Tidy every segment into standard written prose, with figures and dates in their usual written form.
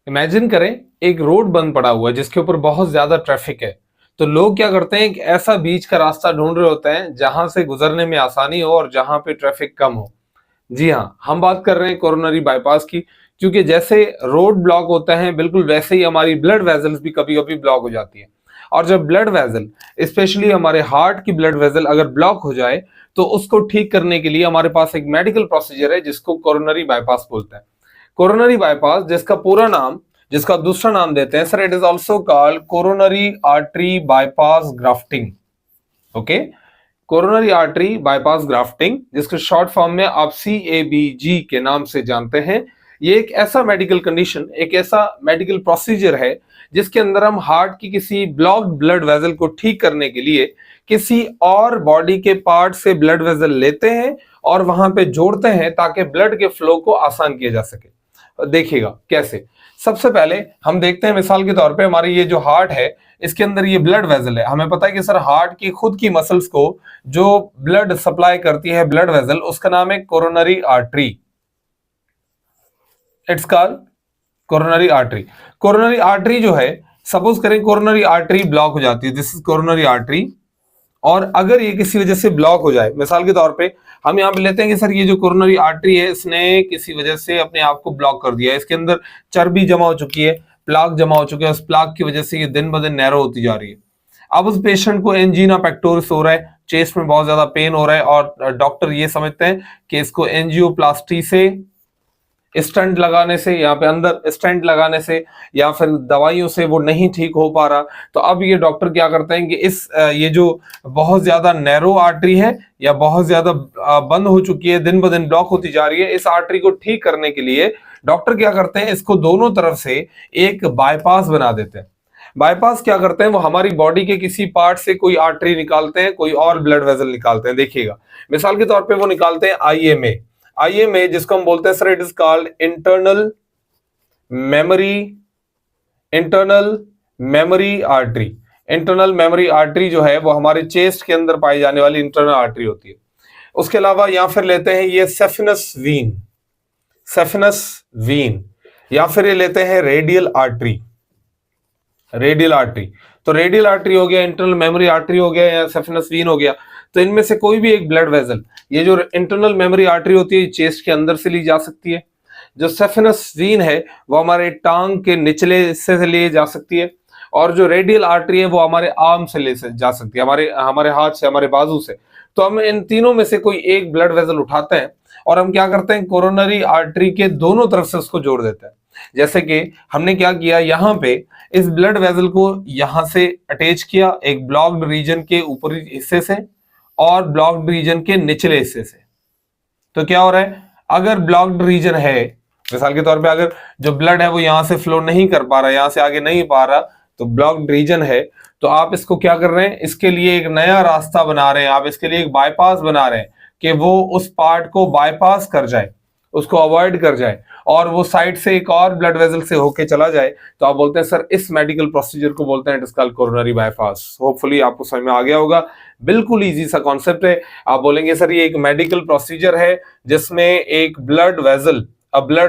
Imagine करें एक road बंद पड़ा हुआ है जिसके ऊपर बहुत ज्यादा ट्रैफिक है। तो लोग क्या करते हैं, एक ऐसा बीच का रास्ता ढूंढ रहे होते हैं जहां से गुजरने में आसानी हो और जहां पे ट्रैफिक कम हो। जी हाँ, हम बात कर रहे हैं कोरोनरी बाईपास की। क्योंकि जैसे रोड ब्लॉक होते हैं, बिल्कुल वैसे ही हमारी ब्लड वेजल्स भी कभी कभी ब्लॉक हो जाती है। और जब ब्लड वेजल, स्पेशली हमारे हार्ट की ब्लड वेजल अगर ब्लॉक हो जाए, तो उसको ठीक करने के लिए हमारे पास एक मेडिकल प्रोसीजर है जिसको कोरोनरी बाईपास बोलते हैं। कोरोनरी बाईपास, जिसका पूरा नाम, जिसका दूसरा नाम देते हैं sir, it is also called coronary artery bypass grafting. Okay, coronary artery bypass grafting, जिसके शॉर्ट फॉर्म में आप CABG के नाम से जानते हैं। ये एक ऐसा मेडिकल कंडीशन, एक ऐसा मेडिकल प्रोसीजर है जिसके अंदर हम हार्ट की किसी ब्लॉक्ड ब्लड वेजल को ठीक करने के लिए किसी और बॉडी के पार्ट से ब्लड वेजल लेते हैं और वहां पे जोड़ते हैं ताकि ब्लड के फ्लो को आसान किया जा सके। देखिएगा कैसे। सबसे पहले हम देखते हैं, मिसाल के तौर पे हमारी ये जो हार्ट है, इसके अंदर ये ब्लड वेजल है। हमें पता है कि सर हार्ट की खुद की मसल्स को जो ब्लड सप्लाई करती है, ब्लड वेजल, उसका नाम है coronary artery. It's called coronary artery. Coronary artery जो है, सपोज करें कोरोनरी आर्टरी ब्लॉक हो जाती है, दिस इज कोरोनरी आर्टरी। और अगर ये किसी वजह से ब्लॉक हो जाए, मिसाल के तौर पे हम यहाँ पे लेते हैं कि सर ये जो कोरोनरी आर्टरी है, इसने किसी वजह से अपने आप को ब्लॉक कर दिया है, इसके अंदर चर्बी जमा हो चुकी है, प्लाक जमा हो चुका है, उस प्लाक की वजह से ये दिन ब दिन नैरो होती जा रही है। अब उस पेशेंट को एंजीना पेक्टोरिस हो रहा है, चेस्ट में बहुत ज्यादा पेन हो रहा है, और डॉक्टर ये समझते हैं कि इसको एंजियोप्लास्टी से, स्टंट लगाने से, यहाँ पे अंदर स्टंट लगाने से या फिर दवाइयों से वो नहीं ठीक हो पा रहा। तो अब ये डॉक्टर क्या करते हैं कि ये जो बहुत ज्यादा नैरो आर्टरी है या बहुत ज्यादा बंद हो चुकी है, दिन ब दिन ब्लॉक होती जा रही है, इस आर्टरी को ठीक करने के लिए डॉक्टर क्या करते हैं, इसको दोनों तरफ से एक बाईपास बना देते हैं। बाईपास क्या करते हैं, वो हमारी बॉडी के किसी पार्ट से कोई आर्टरी निकालते हैं, कोई और ब्लड वेजल निकालते हैं। देखिएगा, मिसाल के तौर पे वो निकालते हैं IMA, जिसको हम बोलते हैं sir, it is called internal memory artery. Internal memory artery जो है वो हमारे चेस्ट के अंदर पाई जाने वाली इंटरनल आर्टरी होती है। उसके अलावा या फिर लेते हैं ये सेफिनस वीन, या फिर ये लेते हैं रेडियल आर्टरी। तो रेडियल आर्टरी हो गया, इंटरनल मेमोरी आर्टरी हो गया, या सेफिनस वीन हो गया। तो इनमें से कोई भी एक ब्लड वेजल, ये जो इंटरनल मेमोरी आर्टरी होती है चेस्ट के अंदर से ली जा सकती है। जो सेफिनस वीन है वो हमारे टांग के निचले हिस्से से ले जा सकती है, और जो रेडियल आर्टरी है वो हमारे आर्म से ले जा सकती है, हमारे हाथ से, हमारे बाजू से। तो हम इन तीनों में से कोई एक ब्लड वेजल उठाते हैं और हम क्या करते हैं, कोरोनरी आर्टरी के दोनों तरफ से उसको जोड़ देते हैं। जैसे कि हमने क्या किया, यहाँ पे इस ब्लड वेजल को यहां से अटैच किया एक ब्लॉक्ड रीजन के ऊपरी हिस्से से और ब्लॉक्ड रीजन के निचले हिस्से से। तो क्या हो रहा है, अगर ब्लॉक्ड रीजन है, मिसाल के तौर पे अगर जो ब्लड है वो यहां से फ्लो नहीं कर पा रहा, यहां से आगे नहीं पा रहा, तो ब्लॉक्ड रीजन है, तो आप इसको क्या कर रहे हैं, इसके लिए एक नया रास्ता बना रहे हैं, आप इसके लिए एक बाईपास बना रहे हैं कि वो उस पार्ट को बाईपास कर जाए, उसको अवॉइड कर जाए, और वो साइड से एक और ब्लड वेजल से होके चला जाए। तो आप बोलते हैं सर, इस मेडिकल प्रोसीजर को बोलते हैं it is called coronary bypass. Hopefully आपको समझ में आ गया होगा, बिल्कुल इजी सा कॉन्सेप्ट है। आप बोलेंगे सर ये एक मेडिकल प्रोसीजर है जिसमें एक ब्लड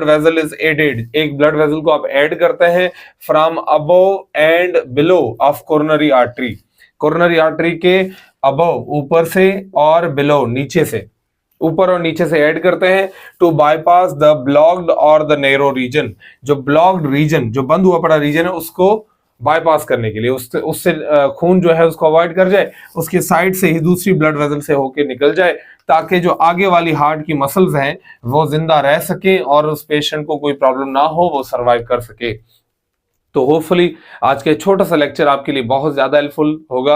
वेजल इज एडेड, एक ब्लड वेजल को आप ऐड करते हैं from above and below of coronary artery के अबव, ऊपर से, और बिलो, नीचे से, ऊपर और नीचे से ऐड करते हैं टू बाईपास द ब्लॉक्ड और द नैरो रीजन। जो ब्लॉक्ड रीजन, जो बंद हुआ पड़ा रीजन है, उसको बाईपास करने के लिए, उससे खून जो है उसको अवॉइड कर जाए, उसके साइड से ही दूसरी ब्लड वेजल से होके निकल जाए, ताकि जो आगे वाली हार्ट की मसल्स हैं वो जिंदा रह सके और उस पेशेंट को कोई प्रॉब्लम ना हो, वो सर्वाइव कर सके। तो होपफुली आज के छोटा सा लेक्चर आपके लिए बहुत ज्यादा हेल्पफुल होगा।